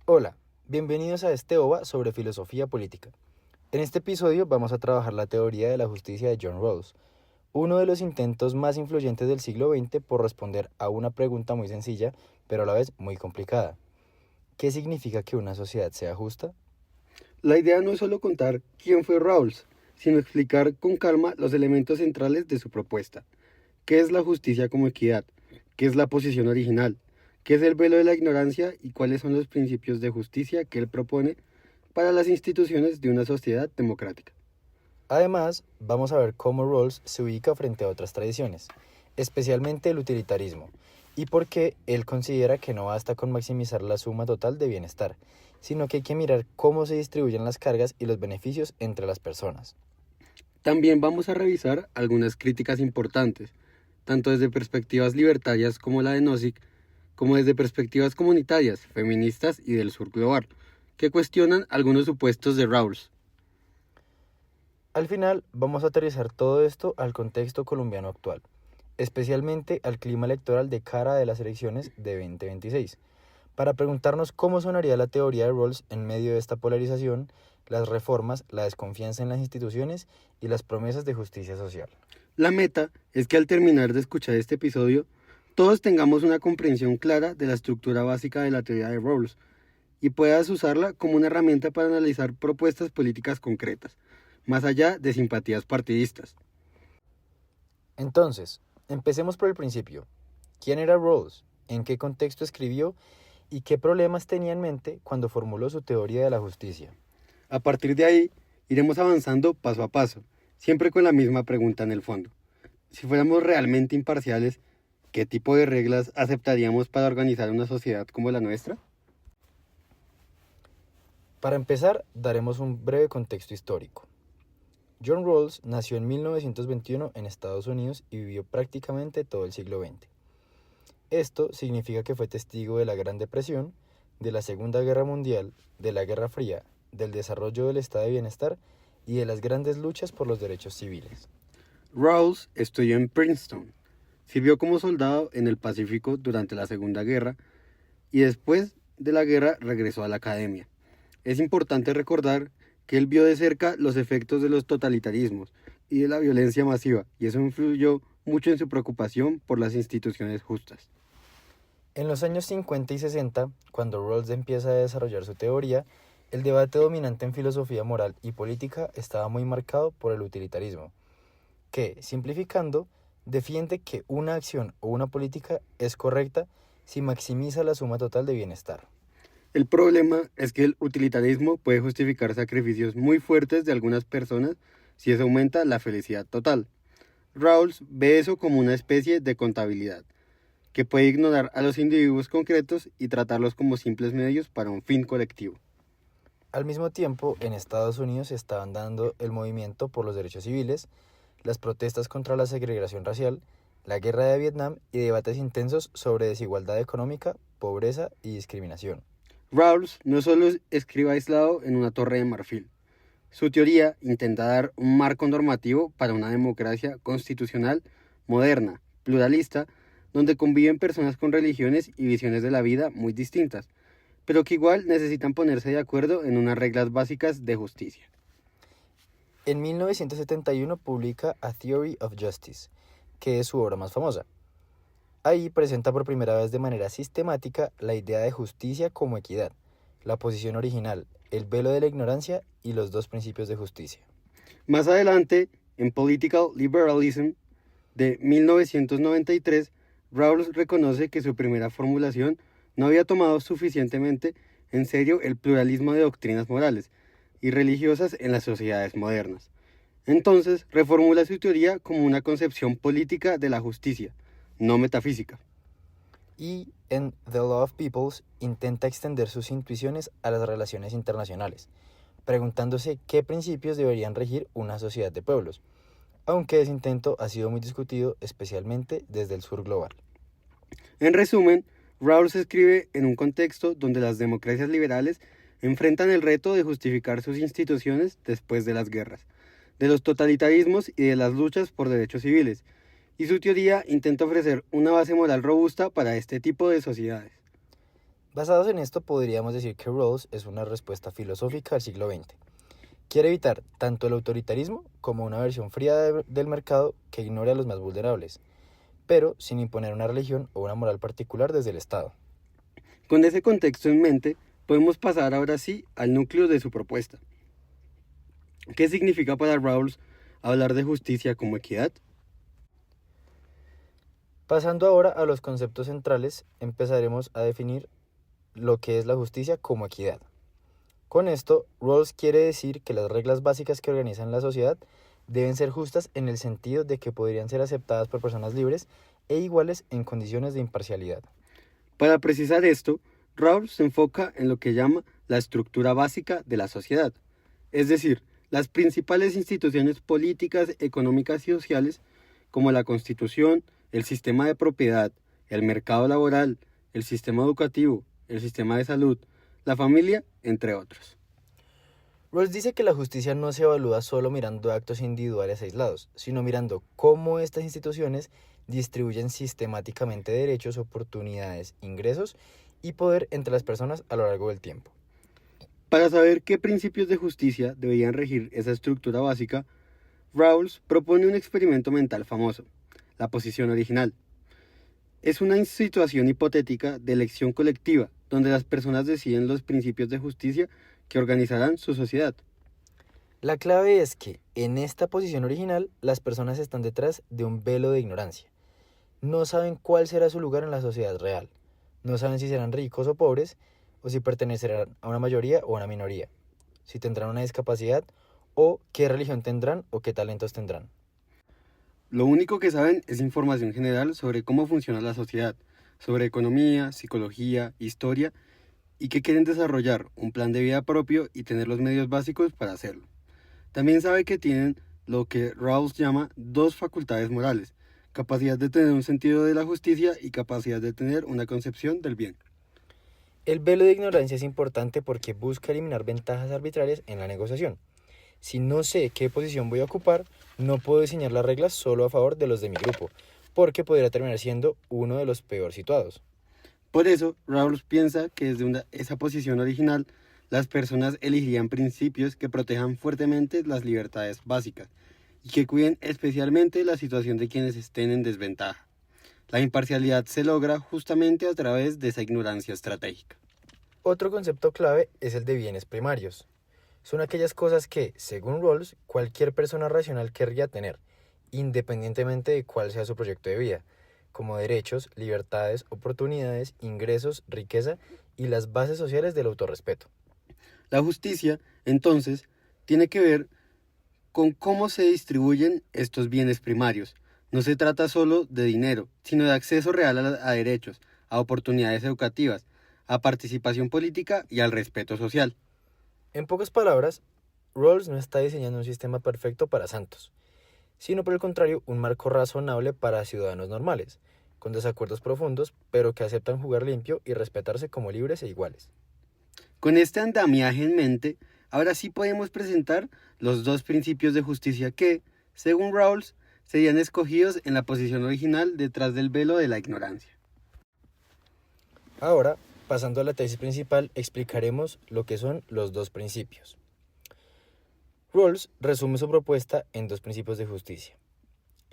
Hola, bienvenidos a este OVA sobre filosofía política. En este episodio vamos a trabajar la teoría de la justicia de John Rawls, uno de los intentos más influyentes del siglo XX por responder a una pregunta muy sencilla, pero a la vez muy complicada. ¿Qué significa que una sociedad sea justa? La idea no es solo contar quién fue Rawls, sino explicar con calma los elementos centrales de su propuesta. ¿Qué es la justicia como equidad? ¿Qué es la posición original? ¿Qué es el velo de la ignorancia? ¿Y cuáles son los principios de justicia que él propone para las instituciones de una sociedad democrática? Además, vamos a ver cómo Rawls se ubica frente a otras tradiciones, especialmente el utilitarismo, y por qué él considera que no basta con maximizar la suma total de bienestar, sino que hay que mirar cómo se distribuyen las cargas y los beneficios entre las personas. También vamos a revisar algunas críticas importantes, tanto desde perspectivas libertarias como la de Nozick, como desde perspectivas comunitarias, feministas y del sur global, que cuestionan algunos supuestos de Rawls. Al final, vamos a aterrizar todo esto al contexto colombiano actual, especialmente al clima electoral de cara de las elecciones de 2026, para preguntarnos cómo sonaría la teoría de Rawls en medio de esta polarización, las reformas, la desconfianza en las instituciones y las promesas de justicia social. La meta es que al terminar de escuchar este episodio, todos tengamos una comprensión clara de la estructura básica de la teoría de Rawls y puedas usarla como una herramienta para analizar propuestas políticas concretas, más allá de simpatías partidistas. Entonces, empecemos por el principio. ¿Quién era Rawls? ¿En qué contexto escribió? ¿Y qué problemas tenía en mente cuando formuló su teoría de la justicia? A partir de ahí, iremos avanzando paso a paso, siempre con la misma pregunta en el fondo. Si fuéramos realmente imparciales, ¿qué tipo de reglas aceptaríamos para organizar una sociedad como la nuestra? Para empezar, daremos un breve contexto histórico. John Rawls nació en 1921 en Estados Unidos y vivió prácticamente todo el siglo XX. Esto significa que fue testigo de la Gran Depresión, de la Segunda Guerra Mundial, de la Guerra Fría, del desarrollo del estado de bienestar y de las grandes luchas por los derechos civiles. Rawls estudió en Princeton, sirvió como soldado en el Pacífico durante la Segunda Guerra y después de la guerra regresó a la academia. Es importante recordar que él vio de cerca los efectos de los totalitarismos y de la violencia masiva, y eso influyó mucho en su preocupación por las instituciones justas. En los años 50 y 60, cuando Rawls empieza a desarrollar su teoría, el debate dominante en filosofía moral y política estaba muy marcado por el utilitarismo, que, simplificando, defiende que una acción o una política es correcta si maximiza la suma total de bienestar. El problema es que el utilitarismo puede justificar sacrificios muy fuertes de algunas personas si eso aumenta la felicidad total. Rawls ve eso como una especie de contabilidad, que puede ignorar a los individuos concretos y tratarlos como simples medios para un fin colectivo. Al mismo tiempo, en Estados Unidos se estaban dando el movimiento por los derechos civiles, las protestas contra la segregación racial, la guerra de Vietnam y debates intensos sobre desigualdad económica, pobreza y discriminación. Rawls no solo escribe aislado en una torre de marfil. Su teoría intenta dar un marco normativo para una democracia constitucional moderna, pluralista, donde conviven personas con religiones y visiones de la vida muy distintas, pero que igual necesitan ponerse de acuerdo en unas reglas básicas de justicia. En 1971 publica A Theory of Justice, que es su obra más famosa. Ahí presenta por primera vez de manera sistemática la idea de justicia como equidad, la posición original, el velo de la ignorancia y los dos principios de justicia. Más adelante, en Political Liberalism de 1993, Rawls reconoce que su primera formulación no había tomado suficientemente en serio el pluralismo de doctrinas morales y religiosas en las sociedades modernas. Entonces, reformula su teoría como una concepción política de la justicia, no metafísica. Y en The Law of Peoples intenta extender sus intuiciones a las relaciones internacionales, preguntándose qué principios deberían regir una sociedad de pueblos, aunque ese intento ha sido muy discutido especialmente desde el sur global. En resumen, Rawls escribe en un contexto donde las democracias liberales enfrentan el reto de justificar sus instituciones después de las guerras, de los totalitarismos y de las luchas por derechos civiles, y su teoría intenta ofrecer una base moral robusta para este tipo de sociedades. Basados en esto, podríamos decir que Rawls es una respuesta filosófica al siglo XX. Quiere evitar tanto el autoritarismo como una versión fría del mercado que ignore a los más vulnerables, pero sin imponer una religión o una moral particular desde el Estado. Con ese contexto en mente, podemos pasar ahora sí al núcleo de su propuesta. ¿Qué significa para Rawls hablar de justicia como equidad? Pasando ahora a los conceptos centrales, empezaremos a definir lo que es la justicia como equidad. Con esto, Rawls quiere decir que las reglas básicas que organizan la sociedad deben ser justas en el sentido de que podrían ser aceptadas por personas libres e iguales en condiciones de imparcialidad. Para precisar esto, Rawls se enfoca en lo que llama la estructura básica de la sociedad, es decir, las principales instituciones políticas, económicas y sociales, como la Constitución, el sistema de propiedad, el mercado laboral, el sistema educativo, el sistema de salud, la familia, entre otros. Rawls dice que la justicia no se evalúa solo mirando actos individuales aislados, sino mirando cómo estas instituciones distribuyen sistemáticamente derechos, oportunidades, ingresos y poder entre las personas a lo largo del tiempo. Para saber qué principios de justicia deberían regir esa estructura básica, Rawls propone un experimento mental famoso, la posición original. Es una situación hipotética de elección colectiva, donde las personas deciden los principios de justicia que organizarán su sociedad. La clave es que, en esta posición original, las personas están detrás de un velo de ignorancia. No saben cuál será su lugar en la sociedad real. No saben si serán ricos o pobres, o si pertenecerán a una mayoría o a una minoría, si tendrán una discapacidad, o qué religión tendrán o qué talentos tendrán. Lo único que saben es información general sobre cómo funciona la sociedad, sobre economía, psicología, historia, y que quieren desarrollar un plan de vida propio y tener los medios básicos para hacerlo. También sabe que tienen lo que Rawls llama dos facultades morales, capacidad de tener un sentido de la justicia y capacidad de tener una concepción del bien. El velo de ignorancia es importante porque busca eliminar ventajas arbitrarias en la negociación. Si no sé qué posición voy a ocupar, no puedo diseñar las reglas solo a favor de los de mi grupo, porque podría terminar siendo uno de los peor situados. Por eso, Rawls piensa que desde esa posición original, las personas elegirían principios que protejan fuertemente las libertades básicas y que cuiden especialmente la situación de quienes estén en desventaja. La imparcialidad se logra justamente a través de esa ignorancia estratégica. Otro concepto clave es el de bienes primarios. Son aquellas cosas que, según Rawls, cualquier persona racional querría tener, independientemente de cuál sea su proyecto de vida, como derechos, libertades, oportunidades, ingresos, riqueza y las bases sociales del autorrespeto. La justicia, entonces, tiene que ver con cómo se distribuyen estos bienes primarios. No se trata solo de dinero, sino de acceso real a derechos, a oportunidades educativas, a participación política y al respeto social. En pocas palabras, Rawls no está diseñando un sistema perfecto para santos, sino por el contrario, un marco razonable para ciudadanos normales, con desacuerdos profundos, pero que aceptan jugar limpio y respetarse como libres e iguales. Con este andamiaje en mente, ahora sí podemos presentar los dos principios de justicia que, según Rawls, serían escogidos en la posición original detrás del velo de la ignorancia. Ahora, pasando a la tesis principal, explicaremos lo que son los dos principios. Rawls resume su propuesta en dos principios de justicia.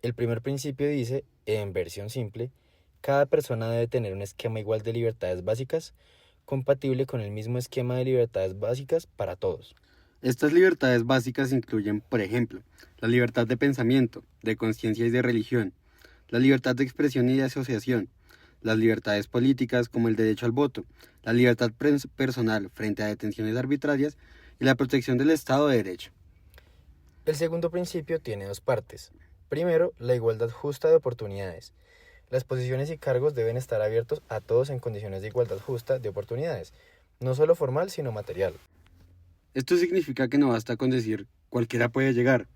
El primer principio dice, en versión simple, cada persona debe tener un esquema igual de libertades básicas, compatible con el mismo esquema de libertades básicas para todos. Estas libertades básicas incluyen, por ejemplo, la libertad de pensamiento, de conciencia y de religión, la libertad de expresión y de asociación, las libertades políticas como el derecho al voto, la libertad personal frente a detenciones arbitrarias y la protección del Estado de Derecho. El segundo principio tiene dos partes. Primero, la igualdad justa de oportunidades. Las posiciones y cargos deben estar abiertos a todos en condiciones de igualdad justa de oportunidades, no solo formal, sino material. Esto significa que no basta con decir cualquiera puede llegar.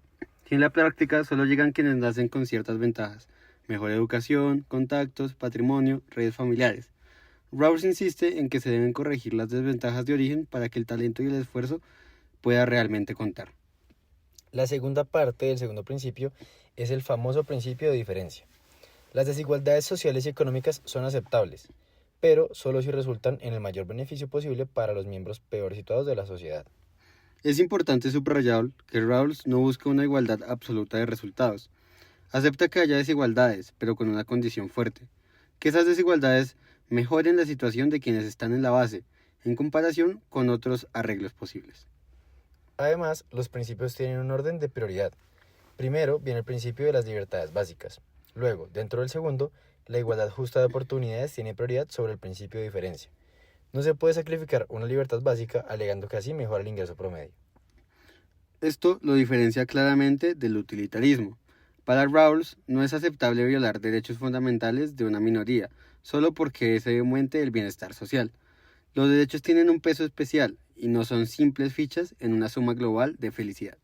Si en la práctica solo llegan quienes nacen con ciertas ventajas, mejor educación, contactos, patrimonio, redes familiares. Rawls insiste en que se deben corregir las desventajas de origen para que el talento y el esfuerzo pueda realmente contar. La segunda parte del segundo principio es el famoso principio de diferencia. Las desigualdades sociales y económicas son aceptables, pero solo si resultan en el mayor beneficio posible para los miembros peor situados de la sociedad. Es importante subrayar que Rawls no busca una igualdad absoluta de resultados. Acepta que haya desigualdades, pero con una condición fuerte, que esas desigualdades mejoren la situación de quienes están en la base, en comparación con otros arreglos posibles. Además, los principios tienen un orden de prioridad. Primero viene el principio de las libertades básicas. Luego, dentro del segundo, la igualdad justa de oportunidades tiene prioridad sobre el principio de diferencia. No se puede sacrificar una libertad básica alegando que así mejora el ingreso promedio. Esto lo diferencia claramente del utilitarismo. Para Rawls no es aceptable violar derechos fundamentales de una minoría, solo porque ese aumente el bienestar social. Los derechos tienen un peso especial y no son simples fichas en una suma global de felicidad.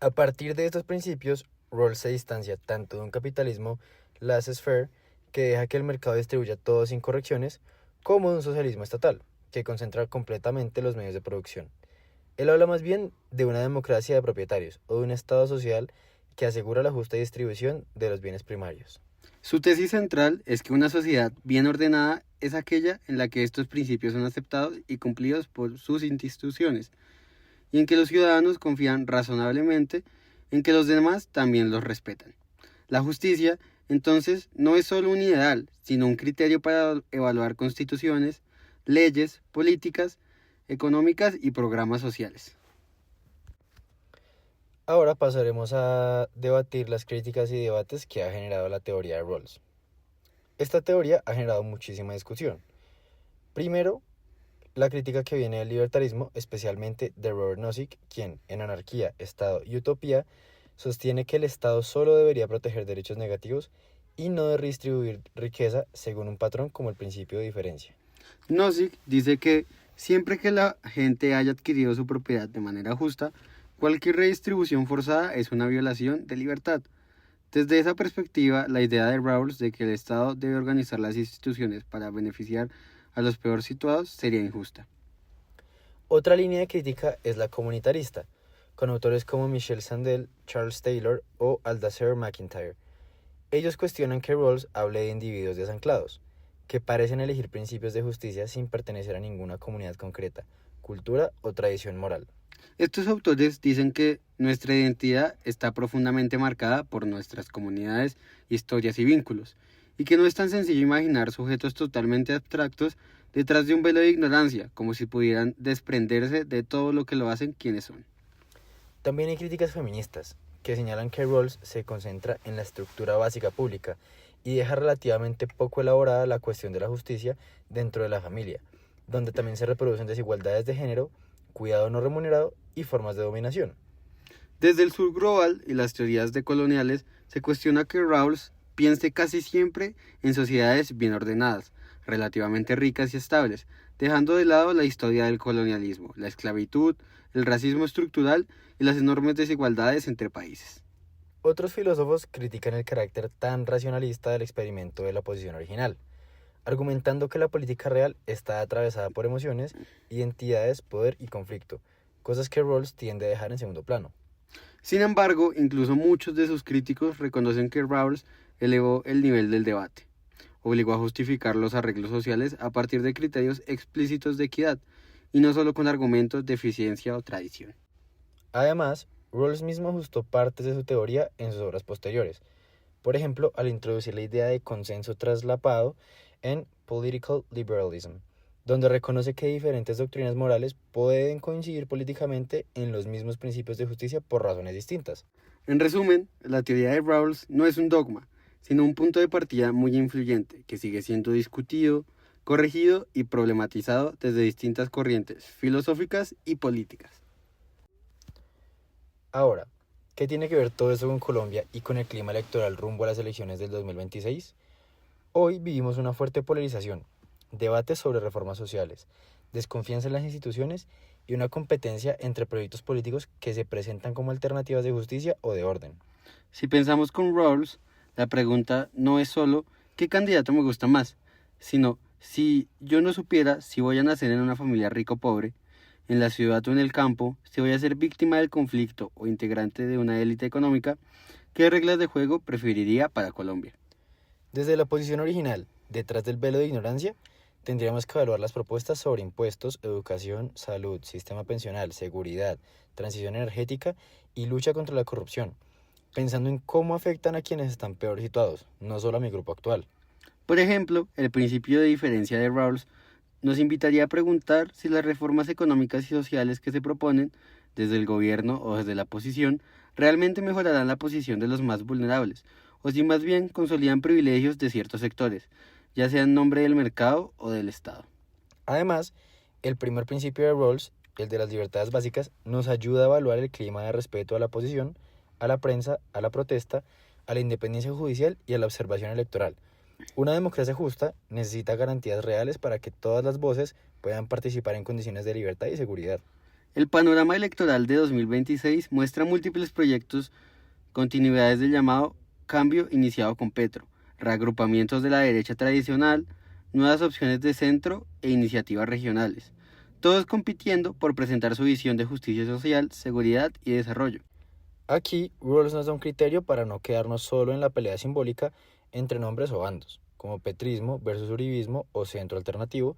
A partir de estos principios, Rawls se distancia tanto de un capitalismo laissez-faire, que deja que el mercado distribuya todo sin correcciones, como de un socialismo estatal, que concentra completamente los medios de producción. Él habla más bien de una democracia de propietarios o de un estado social que asegura la justa distribución de los bienes primarios. Su tesis central es que una sociedad bien ordenada es aquella en la que estos principios son aceptados y cumplidos por sus instituciones, y en que los ciudadanos confían razonablemente en que los demás también los respetan. La justicia, entonces, no es solo un ideal, sino un criterio para evaluar constituciones, leyes, políticas, económicas y programas sociales. Ahora pasaremos a debatir las críticas y debates que ha generado la teoría de Rawls. Esta teoría ha generado muchísima discusión. Primero, la crítica que viene del libertarismo, especialmente de Robert Nozick, quien, en Anarquía, Estado y Utopía, sostiene que el Estado solo debería proteger derechos negativos y no de redistribuir riqueza según un patrón como el principio de diferencia. Nozick dice que siempre que la gente haya adquirido su propiedad de manera justa, cualquier redistribución forzada es una violación de libertad. Desde esa perspectiva, la idea de Rawls de que el Estado debe organizar las instituciones para beneficiar a los peor situados sería injusta. Otra línea de crítica es la comunitarista, con autores como Michel Sandel, Charles Taylor o Aldacer MacIntyre. Ellos cuestionan que Rawls hable de individuos desanclados, que parecen elegir principios de justicia sin pertenecer a ninguna comunidad concreta, cultura o tradición moral. Estos autores dicen que nuestra identidad está profundamente marcada por nuestras comunidades, historias y vínculos, y que no es tan sencillo imaginar sujetos totalmente abstractos detrás de un velo de ignorancia, como si pudieran desprenderse de todo lo que lo hacen quienes son. También hay críticas feministas, que señalan que Rawls se concentra en la estructura básica pública y deja relativamente poco elaborada la cuestión de la justicia dentro de la familia, donde también se reproducen desigualdades de género, cuidado no remunerado y formas de dominación. Desde el sur global y las teorías decoloniales se cuestiona que Rawls piense casi siempre en sociedades bien ordenadas, relativamente ricas y estables, dejando de lado la historia del colonialismo, la esclavitud, el racismo estructural y las enormes desigualdades entre países. Otros filósofos critican el carácter tan racionalista del experimento de la posición original, argumentando que la política real está atravesada por emociones, identidades, poder y conflicto, cosas que Rawls tiende a dejar en segundo plano. Sin embargo, incluso muchos de sus críticos reconocen que Rawls elevó el nivel del debate, obligó a justificar los arreglos sociales a partir de criterios explícitos de equidad, y no solo con argumentos de eficiencia o tradición. Además, Rawls mismo ajustó partes de su teoría en sus obras posteriores, por ejemplo, al introducir la idea de consenso traslapado en Political Liberalism, donde reconoce que diferentes doctrinas morales pueden coincidir políticamente en los mismos principios de justicia por razones distintas. En resumen, la teoría de Rawls no es un dogma, sino un punto de partida muy influyente que sigue siendo discutido, corregido y problematizado desde distintas corrientes filosóficas y políticas. Ahora, ¿qué tiene que ver todo esto con Colombia y con el clima electoral rumbo a las elecciones del 2026? Hoy vivimos una fuerte polarización, debates sobre reformas sociales, desconfianza en las instituciones y una competencia entre proyectos políticos que se presentan como alternativas de justicia o de orden. Si pensamos con Rawls, la pregunta no es solo ¿qué candidato me gusta más?, sino si yo no supiera si voy a nacer en una familia rica o pobre, en la ciudad o en el campo, si voy a ser víctima del conflicto o integrante de una élite económica, ¿qué reglas de juego preferiría para Colombia? Desde la posición original, detrás del velo de ignorancia, tendríamos que evaluar las propuestas sobre impuestos, educación, salud, sistema pensional, seguridad, transición energética y lucha contra la corrupción, pensando en cómo afectan a quienes están peor situados, no solo a mi grupo actual. Por ejemplo, el principio de diferencia de Rawls nos invitaría a preguntar si las reformas económicas y sociales que se proponen desde el gobierno o desde la oposición realmente mejorarán la posición de los más vulnerables, o si más bien consolidan privilegios de ciertos sectores, ya sea en nombre del mercado o del Estado. Además, el primer principio de Rawls, el de las libertades básicas, nos ayuda a evaluar el clima de respeto a la oposición, a la prensa, a la protesta, a la independencia judicial y a la observación electoral. Una democracia justa necesita garantías reales para que todas las voces puedan participar en condiciones de libertad y seguridad. El panorama electoral de 2026 muestra múltiples proyectos, continuidades del llamado cambio iniciado con Petro, reagrupamientos de la derecha tradicional, nuevas opciones de centro e iniciativas regionales, todos compitiendo por presentar su visión de justicia social, seguridad y desarrollo. Aquí, Rawls nos da un criterio para no quedarnos solo en la pelea simbólica entre nombres o bandos, como petrismo versus uribismo o centro alternativo,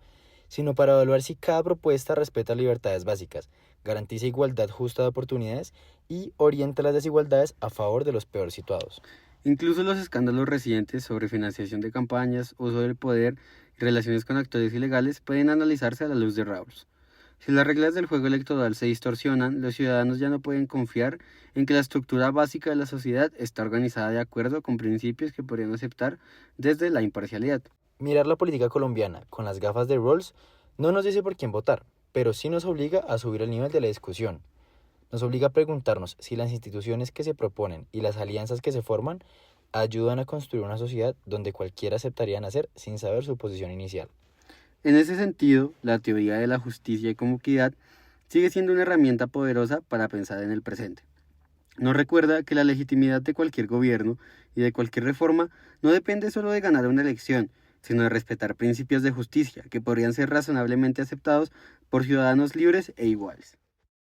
sino para evaluar si cada propuesta respeta libertades básicas, garantiza igualdad justa de oportunidades y orienta las desigualdades a favor de los peor situados. Incluso los escándalos recientes sobre financiación de campañas, uso del poder y relaciones con actores ilegales pueden analizarse a la luz de Rawls. Si las reglas del juego electoral se distorsionan, los ciudadanos ya no pueden confiar en que la estructura básica de la sociedad está organizada de acuerdo con principios que podrían aceptar desde la imparcialidad. Mirar la política colombiana con las gafas de Rawls no nos dice por quién votar, pero sí nos obliga a subir el nivel de la discusión. Nos obliga a preguntarnos si las instituciones que se proponen y las alianzas que se forman ayudan a construir una sociedad donde cualquiera aceptaría nacer sin saber su posición inicial. En ese sentido, la teoría de la justicia y comunidad sigue siendo una herramienta poderosa para pensar en el presente. Nos recuerda que la legitimidad de cualquier gobierno y de cualquier reforma no depende solo de ganar una elección, sino de respetar principios de justicia que podrían ser razonablemente aceptados por ciudadanos libres e iguales.